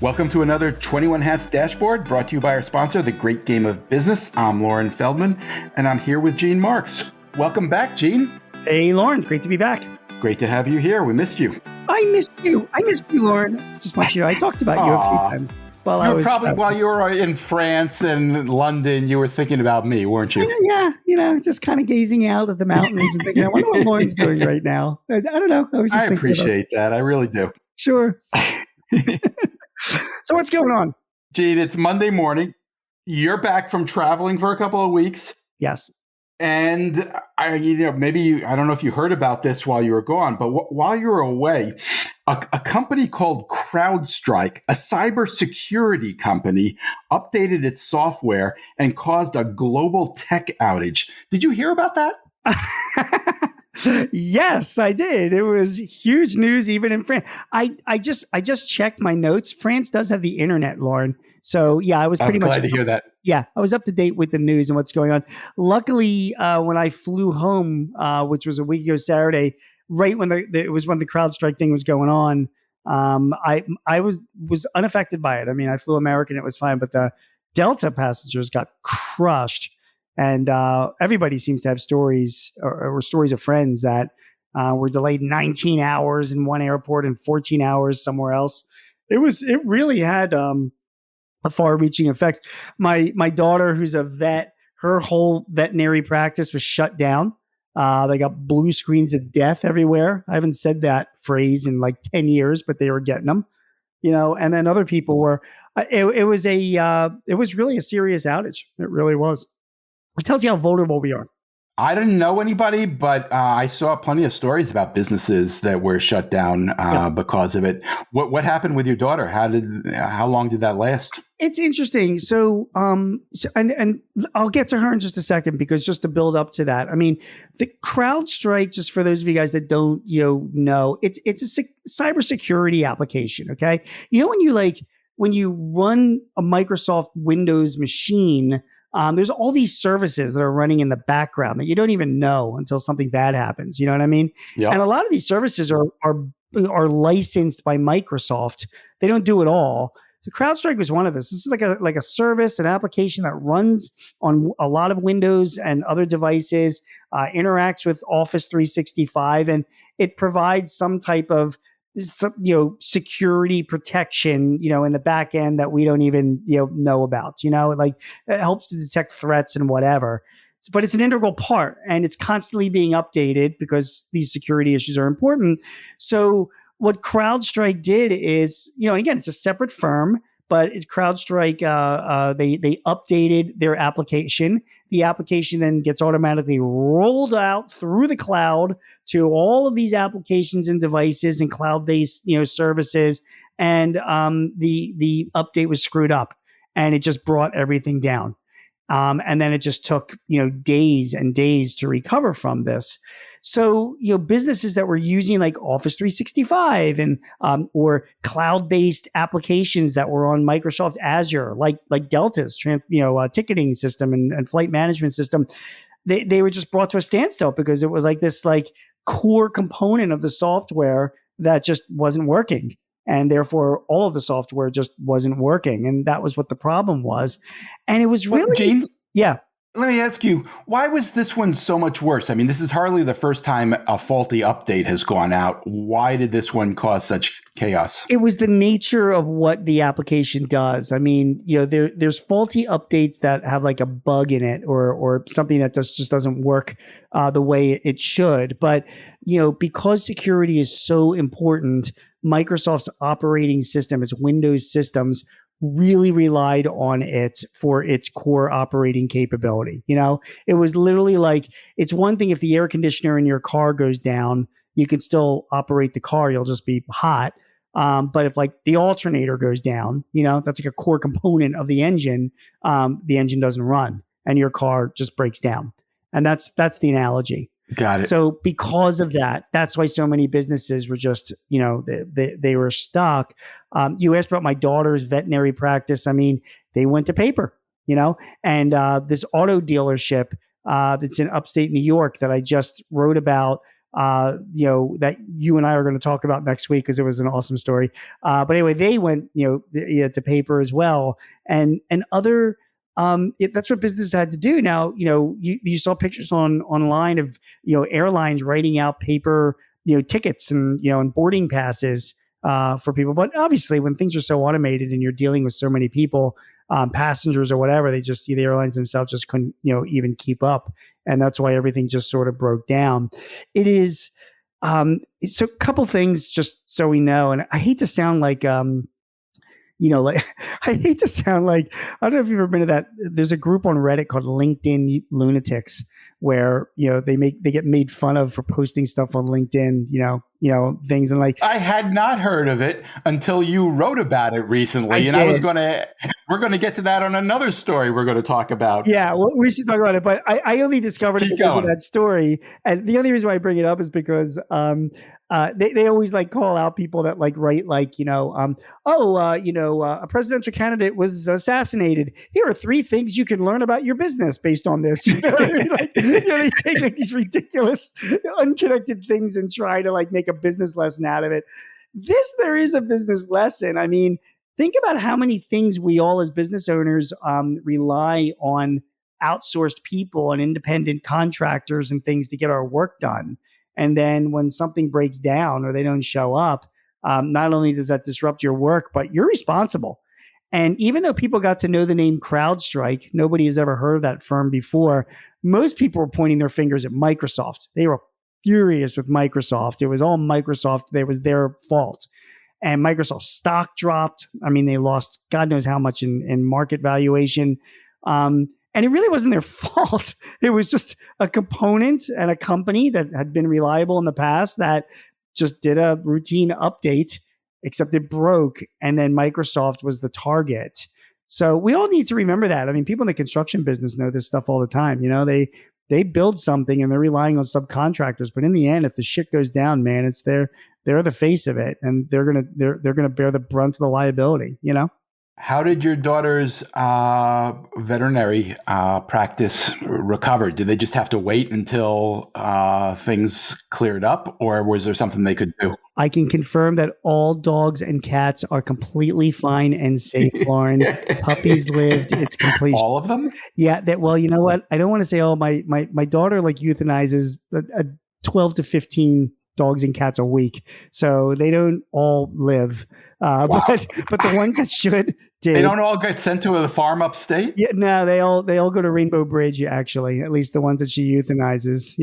Welcome to another 21 Hats Dashboard brought to you by our sponsor, The Great Game of Business. I'm Lauren Feldman, and I'm here with Gene Marks. Welcome back, Gene. Hey, Lauren. Great to be back. Great to have you here. We missed you. I missed you, Lauren. Just want you to know, I talked about you a few times. While you were in France and London, you were thinking about me, weren't you? Yeah, just kind of gazing out at the mountains and thinking, I wonder what Lauren's doing right now. I don't know. I appreciate that. I really do. Sure. So what's going on? Gene, it's Monday morning. You're back from traveling for a couple of weeks. Yes. And I don't know if you heard about this while you were gone, but while you were away, a company called CrowdStrike, a cybersecurity company, updated its software and caused a global tech outage. Did you hear about that? Yes, I did. It was huge news, even in France. I just checked my notes. France does have the internet, Lauren. So yeah, I was pretty much glad to hear that. Yeah, I was up to date with the news and what's going on. Luckily, when I flew home, which was a week ago Saturday, right when it was when the CrowdStrike thing was going on, I was unaffected by it. I mean, I flew American, it was fine, but the Delta passengers got crushed. And everybody seems to have stories or stories of friends that were delayed 19 hours in one airport and 14 hours somewhere else. It really had far-reaching effects. My daughter, who's a vet, her whole veterinary practice was shut down. They got blue screens of death everywhere. I haven't said that phrase in like 10 years, but they were getting them. And then other people were. It was really a serious outage. It really was. It tells you how vulnerable we are. I didn't know anybody, but I saw plenty of stories about businesses that were shut down because of it. What happened with your daughter? How long did that last? It's interesting. So and I'll get to her in just a second, because just to build up to that, I mean, the CrowdStrike, just for those of you guys that don't know, it's a cybersecurity application. Okay, when you run a Microsoft Windows machine. There's all these services that are running in the background that you don't even know until something bad happens. You know what I mean? Yep. And a lot of these services are licensed by Microsoft. They don't do it all. So CrowdStrike was one of this. This is like a service, an application that runs on a lot of Windows and other devices, interacts with Office 365, and it provides some type of security protection, in the back end that we don't even, know about, like it helps to detect threats and whatever. But it's an integral part, and it's constantly being updated because these security issues are important. So what CrowdStrike did is, again, it's a separate firm, but it's CrowdStrike. They updated their application. The application then gets automatically rolled out through the cloud to all of these applications and devices and cloud-based, services. And the update was screwed up, and it just brought everything down. And then it just took, days and days to recover from this. So, businesses that were using like Office 365 and or cloud-based applications that were on Microsoft Azure, like Delta's ticketing system and flight management system, they were just brought to a standstill because it was like this core component of the software that just wasn't working. And therefore, all of the software just wasn't working. And that was what the problem was. And it was really... Gene, yeah. Let me ask you, why was this one so much worse? I mean, this is hardly the first time a faulty update has gone out. Why did this one cause such chaos? It was the nature of what the application does. I mean, there's faulty updates that have like a bug in it or something that just doesn't work the way it should. But, because security is so important, Microsoft's operating system, its Windows systems, really relied on it for its core operating capability. It was literally like, it's one thing if the air conditioner in your car goes down, you can still operate the car. You'll just be hot. But if like the alternator goes down, that's like a core component of the engine doesn't run and your car just breaks down. And that's the analogy. Got it. So because of that, that's why so many businesses were just, they were stuck. You asked about my daughter's veterinary practice. I mean, they went to paper, and this auto dealership that's in upstate New York that I just wrote about that you and I are going to talk about next week because it was an awesome story. But anyway, they went, to paper as well, and other. That's what businesses had to do. Now, you saw pictures online of airlines writing out paper tickets and boarding passes for people. But obviously, when things are so automated and you're dealing with so many people, passengers or whatever, the airlines themselves just couldn't even keep up, and that's why everything just sort of broke down. It is so a couple things just so we know, and I hate to sound like like I hate to sound like I don't know if you've ever been to that. There's a group on Reddit called LinkedIn Lunatics where they get made fun of for posting stuff on LinkedIn, things and like I had not heard of it until you wrote about it recently, and we're going to get to that on another story we're going to talk about. Yeah, well, we should talk about it, but I only discovered it because of that story, and the only reason why I bring it up is because they always like call out people that like write like a presidential candidate was assassinated. Here are 3 things you can learn about your business based on this. You know what I mean? Like, they take like these ridiculous, unconnected things and try to like make a business lesson out of it. There is a business lesson. I mean, think about how many things we all as business owners rely on outsourced people and independent contractors and things to get our work done. And then when something breaks down or they don't show up, not only does that disrupt your work, but you're responsible. And even though people got to know the name CrowdStrike, nobody has ever heard of that firm before. Most people were pointing their fingers at Microsoft. They were furious with Microsoft. It was all Microsoft. It was their fault. And Microsoft stock dropped. I mean, they lost God knows how much in market valuation. And it really wasn't their fault. It was just a component and a company that had been reliable in the past that just did a routine update, except it broke. And then Microsoft was the target. So we all need to remember that. I mean, people in the construction business know this stuff all the time. They build something and they're relying on subcontractors. But in the end, if the shit goes down, man, it's they're the face of it, and they're gonna bear the brunt of the liability. How did your daughter's veterinary practice recover? Did they just have to wait until things cleared up, or was there something they could do? I can confirm that all dogs and cats are completely fine and safe, Lauren. Puppies lived. It's complete. All of them? Yeah. Well, you know what? I don't want to say, my daughter like euthanizes 12 to 15 dogs and cats a week. So they don't all live. Wow. But the ones that should did. They don't all get sent to a farm upstate? Yeah, no, they all go to Rainbow Bridge, actually, at least the ones that she euthanizes,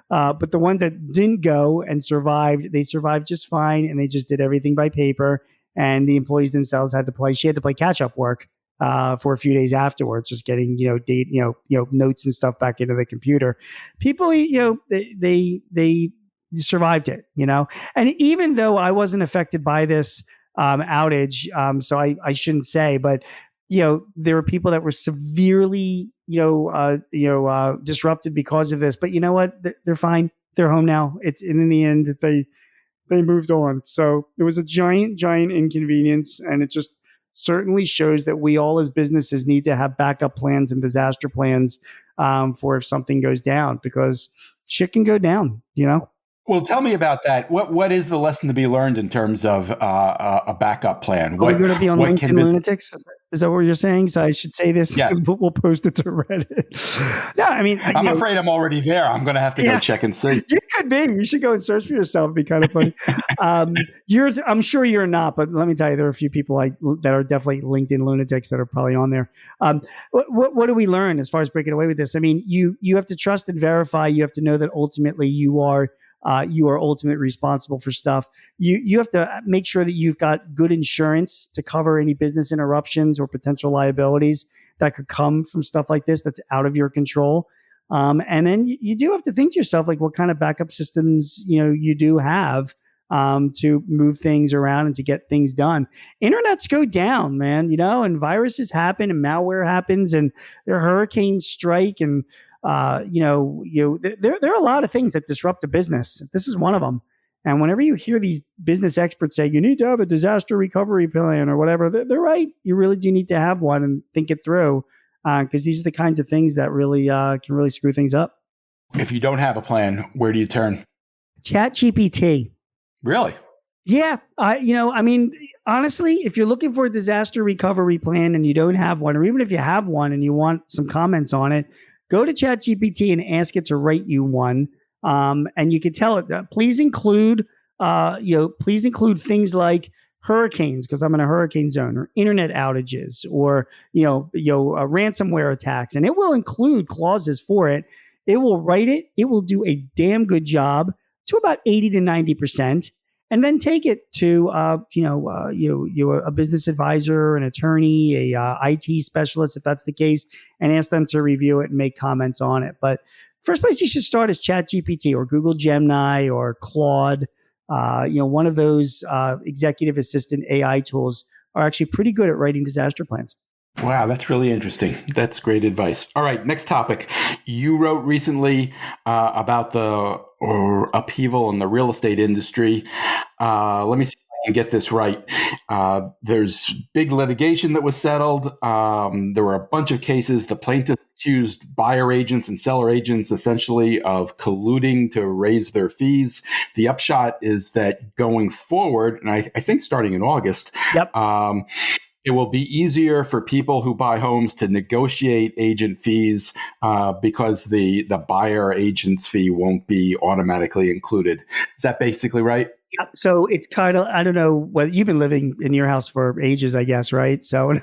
but the ones that didn't go and survived, they survived just fine, and they just did everything by paper, and the employees themselves she had to play catch up work for a few days afterwards, just getting, date, notes and stuff back into the computer. People, they survived it, and even though I wasn't affected by this outage, so I shouldn't say, but there were people that were severely disrupted because of this. But you know what? They're fine. They're home now. It's in the end they moved on. So it was a giant inconvenience, and it just certainly shows that we all as businesses need to have backup plans and disaster plans for if something goes down, because shit can go down. Well, tell me about that. What is the lesson to be learned in terms of a backup plan? Are we going to be on LinkedIn Lunatics? Is that what you're saying? So I should say this? Yes. We'll post it to Reddit. No, I mean, I'm afraid I'm already there. I'm going to have to go check and see. You could be. You should go and search for yourself. It'd be kind of funny. I'm sure you're not, but let me tell you, there are a few people that are definitely LinkedIn Lunatics that are probably on there. What do we learn as far as breaking away with this? I mean, you have to trust and verify. You have to know that ultimately you are ultimately responsible for stuff. You have to make sure that you've got good insurance to cover any business interruptions or potential liabilities that could come from stuff like this that's out of your control. And then you do have to think to yourself, like, what kind of backup systems you do have to move things around and to get things done. Internets go down, man, and viruses happen and malware happens and there are hurricanes strike and there are a lot of things that disrupt a business. This is one of them. And whenever you hear these business experts say you need to have a disaster recovery plan or whatever, they're right. You really do need to have one and think it through, because these are the kinds of things that really can really screw things up. If you don't have a plan, where do you turn? ChatGPT. Really? Yeah, I mean, honestly, if you're looking for a disaster recovery plan and you don't have one, or even if you have one and you want some comments on it, go to ChatGPT and ask it to write you one. And you can tell it that please include things like hurricanes, because I'm in a hurricane zone, or internet outages, or ransomware attacks, and it will include clauses for it. It will write it. It will do a damn good job to about 80 to 90%, and then take it to a business advisor, an attorney, a IT specialist, if that's the case, and ask them to review it and make comments on it. But first place you should start is ChatGPT or Google Gemini or Claude. One of those executive assistant AI tools are actually pretty good at writing disaster plans. Wow, that's really interesting. That's great advice. All right, next topic. You wrote recently about the upheaval in the real estate industry. Let me see if I can get this right. There's big litigation that was settled. There were a bunch of cases. The plaintiff accused buyer agents and seller agents essentially of colluding to raise their fees. The upshot is that going forward, and I think starting in August, Yep. It will be easier for people who buy homes to negotiate agent fees because the buyer agent's fee won't be automatically included. Is that basically right? Yeah. So it's kind of, I don't know whether you've been living in your house for ages, I guess, right? So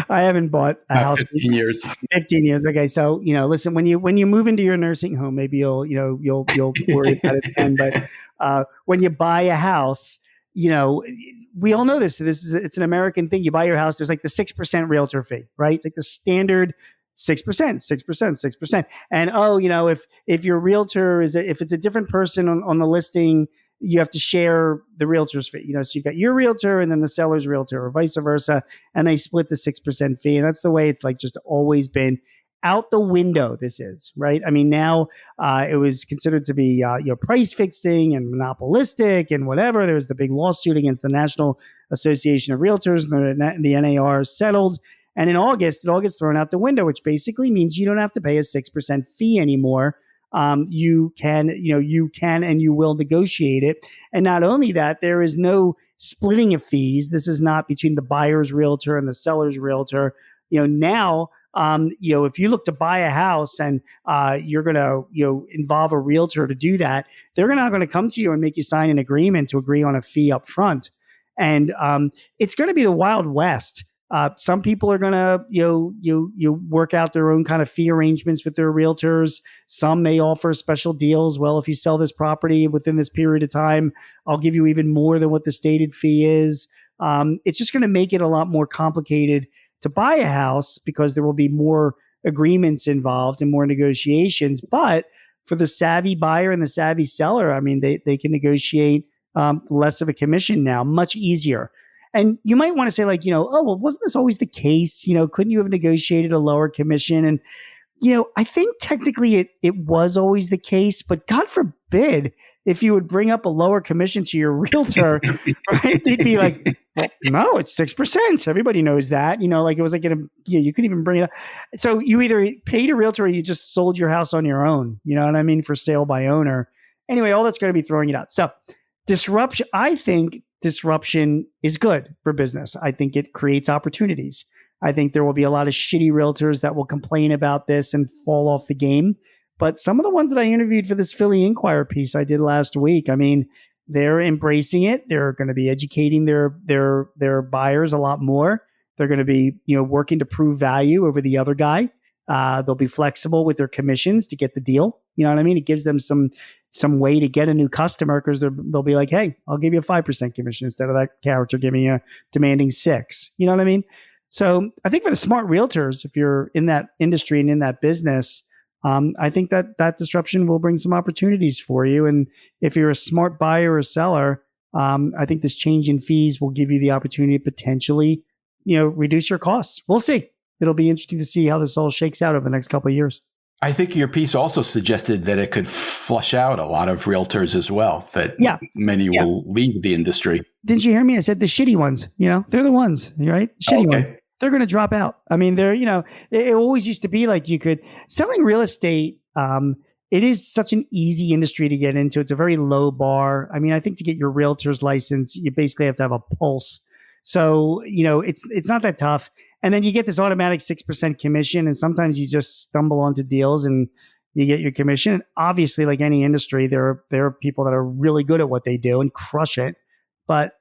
I haven't bought a house 15 years. 15 years. Okay. So, listen, when you move into your nursing home, maybe you'll worry about it then. But when you buy a house, we all know this. It's an American thing. You buy your house, there's like the 6% realtor fee, right? It's like the standard 6%, 6%, 6%. And if your realtor if it's a different person on the listing, you have to share the realtor's fee. So you've got your realtor and then the seller's realtor, or vice versa, and they split the 6% fee. And that's the way it's like just always been. Out the window, this is, right? I mean, now it was considered to be price fixing and monopolistic and whatever. There was the big lawsuit against the National Association of Realtors, and the NAR settled. And in August, it all gets thrown out the window, which basically means you don't have to pay a 6% fee anymore. You can and you will negotiate it. And not only that, there is no splitting of fees. This is not between the buyer's realtor and the seller's realtor. Now, if you look to buy a house and you're going to involve a realtor to do that, they're not going to come to you and make you sign an agreement to agree on a fee up front. And it's going to be the Wild West. Some people are going to work out their own kind of fee arrangements with their realtors. Some may offer special deals. Well, if you sell this property within this period of time, I'll give you even more than what the stated fee is. It's just going to make it a lot more complicated to buy a house because there will be more agreements involved and more negotiations. But for the savvy buyer and the savvy seller, I mean, they can negotiate less of a commission now, much easier. And you might want to say wasn't this always the case? Couldn't you have negotiated a lower commission? And, I think technically it was always the case, but God forbid if you would bring up a lower commission to your realtor, right? They'd be like, well, no, it's 6%. Everybody knows that. It was like, you couldn't even bring it up. So you either paid a realtor or you just sold your house on your own, you know what I mean? For sale by owner. Anyway, all that's going to be throwing it out. So disruption, I think disruption is good for business. I think it creates opportunities. I think there will be a lot of shitty realtors that will complain about this and fall off the game. But some of the ones that I interviewed for this Philly Inquirer piece I did last week, I mean, they're embracing it. They're going to be educating their buyers a lot more. They're going to be, working to prove value over the other guy. They'll be flexible with their commissions to get the deal. You know what I mean? It gives them some way to get a new customer because they'll be like, hey, I'll give you a 5% commission instead of that character demanding 6%. You know what I mean? So I think for the smart realtors, if you're in that industry and in that business, I think that disruption will bring some opportunities for you. And if you're a smart buyer or seller, I think this change in fees will give you the opportunity to potentially, reduce your costs. We'll see. It'll be interesting to see how this all shakes out over the next couple of years. I think your piece also suggested that it could flush out a lot of realtors as well, that many will leave the industry. Didn't you hear me? I said the shitty ones, they're the ones, right? Shitty ones. They're going to drop out. I mean, it always used to be like selling real estate it is such an easy industry to get into. It's a very low bar. I mean, I think to get your realtor's license, you basically have to have a pulse. So, it's not that tough. And then you get this automatic 6% commission. And sometimes you just stumble onto deals and you get your commission. And obviously, like any industry, there are people that are really good at what they do and crush it. But,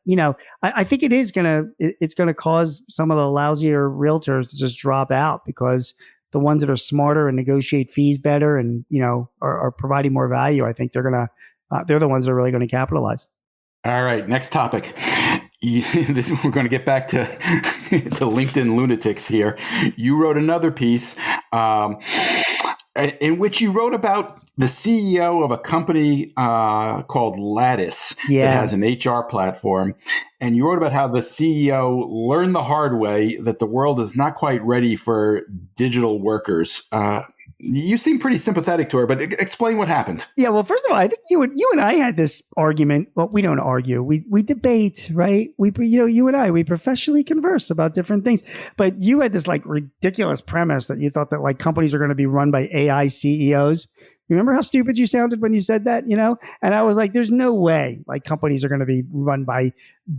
I think it's gonna cause some of the lousier realtors to just drop out, because the ones that are smarter and negotiate fees better and, are providing more value, I think they're the ones that are really going to capitalize. All right, next topic. We're going to get back to to LinkedIn lunatics here. You wrote another piece in which you wrote about the CEO of a company called Lattice that has an HR platform. And you wrote about how the CEO learned the hard way that the world is not quite ready for digital workers. You seem pretty sympathetic to her, but explain what happened. Yeah, well, first of all, I think you and I had this argument. Well, we don't argue. We debate, right? You and I, we professionally converse about different things. But you had this like ridiculous premise that you thought that like companies are going to be run by AI CEOs. Remember how stupid you sounded when you said that, And I was like, there's no way like companies are going to be run by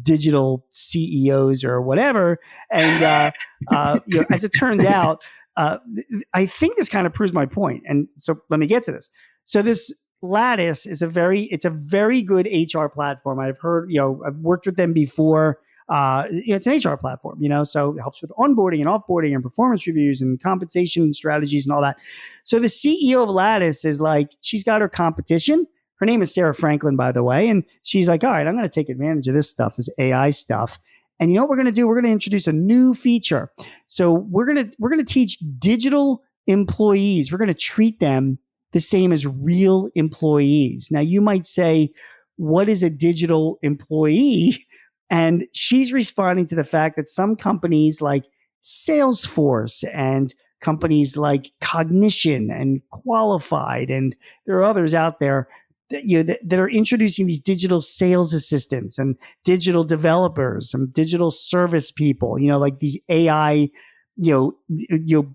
digital CEOs or whatever. And, as it turns out, I think this kind of proves my point. And so let me get to this. So this Lattice is it's a very good HR platform. I've heard, I've worked with them before. It's an HR platform, so it helps with onboarding and offboarding and performance reviews and compensation strategies and all that. So the CEO of Lattice is like, she's got her competition. Her name is Sarah Franklin, by the way. And she's like, all right, I'm going to take advantage of this stuff, this AI stuff. And you know what we're going to do? We're going to introduce a new feature. So we're going to teach digital employees. We're going to treat them the same as real employees. Now you might say, what is a digital employee? And she's responding to the fact that some companies like Salesforce and companies like Cognition and Qualified, and there are others out there that are introducing these digital sales assistants and digital developers and digital service people, like these AI,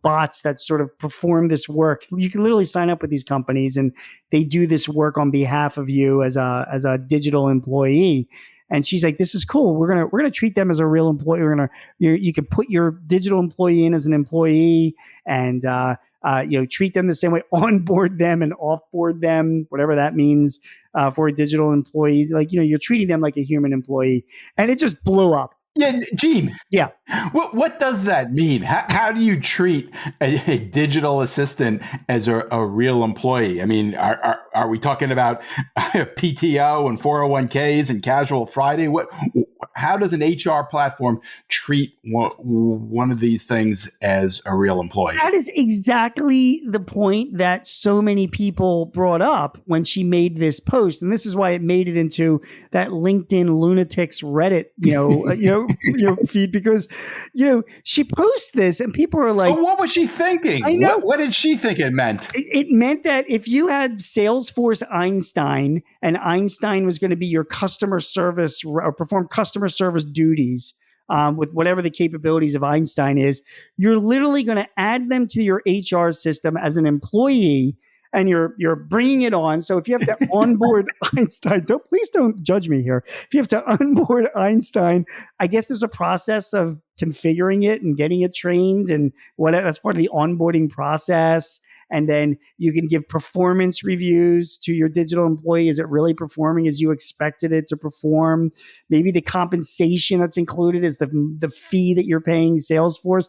bots that sort of perform this work. You can literally sign up with these companies and they do this work on behalf of you as a digital employee. And she's like, this is cool. We're going to treat them as a real employee. You can put your digital employee in as an employee and, treat them the same way, onboard them and offboard them, whatever that means, for a digital employee. Like, you're treating them like a human employee, and it just blew up. Yeah, Gene. Yeah. What does that mean? How do you treat a digital assistant as a real employee? I mean, are we talking about PTO and 401ks and casual Friday? How does an HR platform treat one of these things as a real employee? That is exactly the point that so many people brought up when she made this post. And this is why it made it into that LinkedIn lunatics Reddit, feed, because, she posts this and people are like, but what was she thinking? I know. What did she think it meant? It meant that if you had Salesforce Einstein and Einstein was going to be your customer service or perform customer service duties, with whatever the capabilities of Einstein is, you're literally going to add them to your HR system as an employee, and you're bringing it on. So if you have to onboard Einstein, please don't judge me here. If you have to onboard Einstein, I guess there's a process of configuring it and getting it trained, and that's part of the onboarding process. And then you can give performance reviews to your digital employee. Is it really performing as you expected it to perform? Maybe the compensation that's included is the fee that you're paying Salesforce.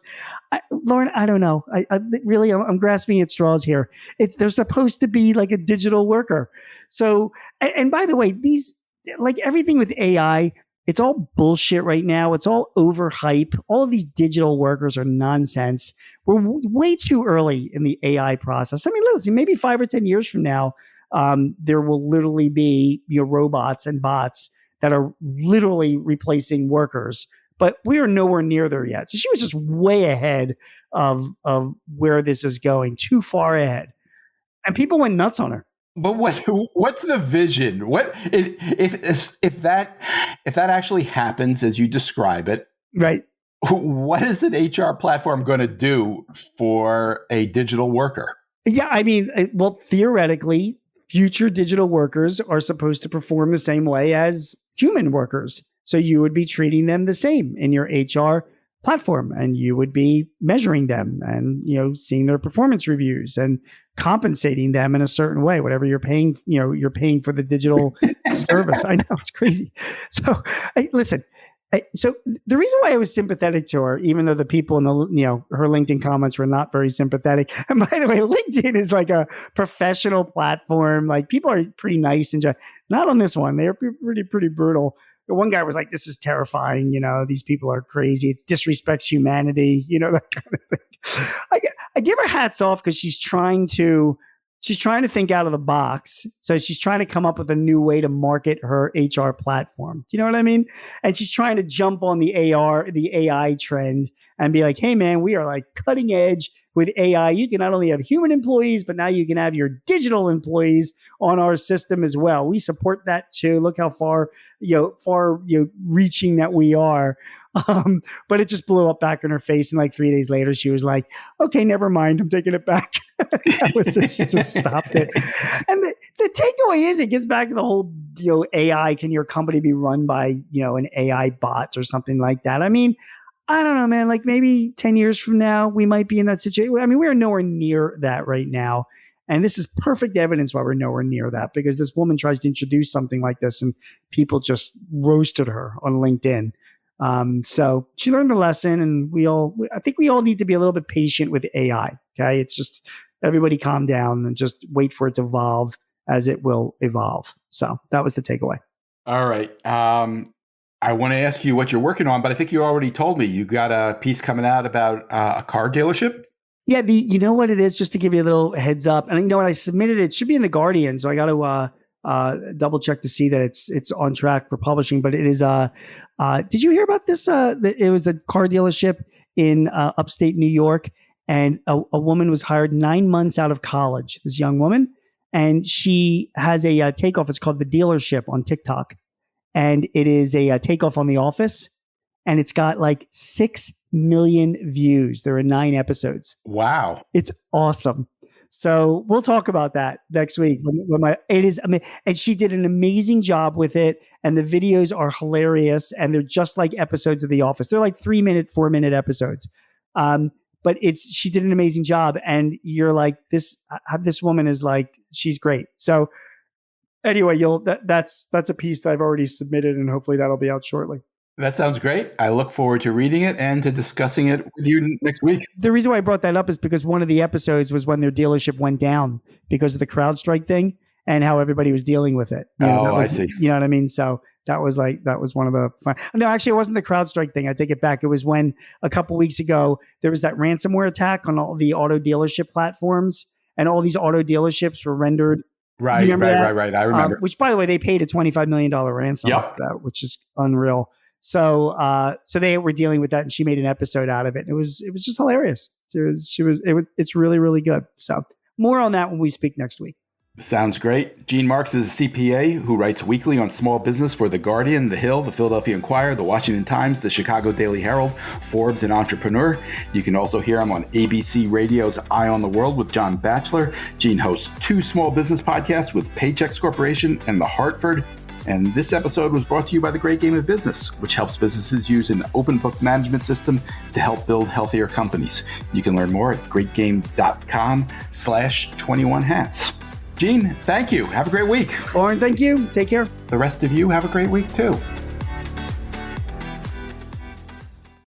Lauren, I don't know. I'm grasping at straws here. They're supposed to be like a digital worker. So, and by the way, these, like everything with AI, it's all bullshit right now. It's all overhype. All of these digital workers are nonsense. We're way too early in the AI process. I mean, listen, maybe 5 or 10 years from now, there will literally be robots and bots that are literally replacing workers. But we are nowhere near there yet. So she was just way ahead of where this is going, too far ahead. And people went nuts on her. But what's the vision? What if that actually happens as you describe it? Right. What is an HR platform going to do for a digital worker? Yeah, I mean, well, theoretically, future digital workers are supposed to perform the same way as human workers. So you would be treating them the same in your HR platform, and you would be measuring them and, seeing their performance reviews and compensating them in a certain way, whatever you're paying, you're paying for the digital service. I know, it's crazy. So listen, so the reason why I was sympathetic to her, even though the people in her LinkedIn comments were not very sympathetic. And by the way, LinkedIn is like a professional platform. Like, people are pretty nice and not on this one. They're pretty brutal. The one guy was like, "This is terrifying. These people are crazy. It disrespects humanity." That kind of thing. I give her hats off because she's trying to think out of the box. So she's trying to come up with a new way to market her HR platform. Do you know what I mean? And she's trying to jump on the AI trend and be like, "Hey man, we are like cutting edge with AI. You can not only have human employees, but now you can have your digital employees on our system as well. We support that too. Look how far reaching that we are." But it just blew up back in her face. And like 3 days later, she was like, "Okay, never mind. I'm taking it back." That was it. She just stopped it. And the takeaway is, it gets back to the whole, AI. Can your company be run by, an AI bot or something like that? I mean, I don't know, man. Like, maybe 10 years from now, we might be in that situation. I mean, we are nowhere near that right now. And this is perfect evidence why we're nowhere near that, because this woman tries to introduce something like this and people just roasted her on LinkedIn. So she learned the lesson, and I think we all need to be a little bit patient with AI. Okay. It's just, everybody calm down and just wait for it to evolve as it will evolve. So that was the takeaway. All right. I want to ask you what you're working on, but I think you already told me you got a piece coming out about a car dealership. Yeah. You know what it is, just to give you a little heads up. And I submitted it should be in the Guardian. So I got to, double check to see that it's on track for publishing, but it is, did you hear about this? It was a car dealership in upstate New York, and a woman was hired 9 months out of college, this young woman, and she has a takeoff. It's called The Dealership on TikTok, and it is a takeoff on The Office, and it's got like 6 million views. There are 9 episodes. Wow. It's awesome. So we'll talk about that next week. And she did an amazing job with it. And the videos are hilarious. And they're just like episodes of The Office. They're like 3-minute, 4-minute episodes. But she did an amazing job. And you're like, this woman is like, she's great. So anyway, that's a piece that I've already submitted, and hopefully that'll be out shortly. That sounds great. I look forward to reading it and to discussing it with you next week. The reason why I brought that up is because one of the episodes was when their dealership went down because of the CrowdStrike thing and how everybody was dealing with it. I see. You know what I mean? So that was one of the fun. No, actually, it wasn't the CrowdStrike thing. I take it back. It was when a couple weeks ago, there was that ransomware attack on all the auto dealership platforms, and all these auto dealerships were rendered. Right. I remember. Which, by the way, they paid a $25 million ransom, which is unreal. So they were dealing with that, and she made an episode out of it. It was just hilarious. It's really, really good. So more on that when we speak next week. Sounds great. Gene Marks is a CPA who writes weekly on small business for The Guardian, The Hill, The Philadelphia Inquirer, The Washington Times, The Chicago Daily Herald, Forbes, and Entrepreneur. You can also hear him on ABC Radio's Eye on the World with John Batchelor. Gene hosts 2 small business podcasts with Paychex Corporation and The Hartford. And this episode was brought to you by The Great Game of Business, which helps businesses use an open book management system to help build healthier companies. You can learn more at greatgame.com/21hats. Gene, thank you. Have a great week. Lauren, thank you. Take care. The rest of you have a great week too.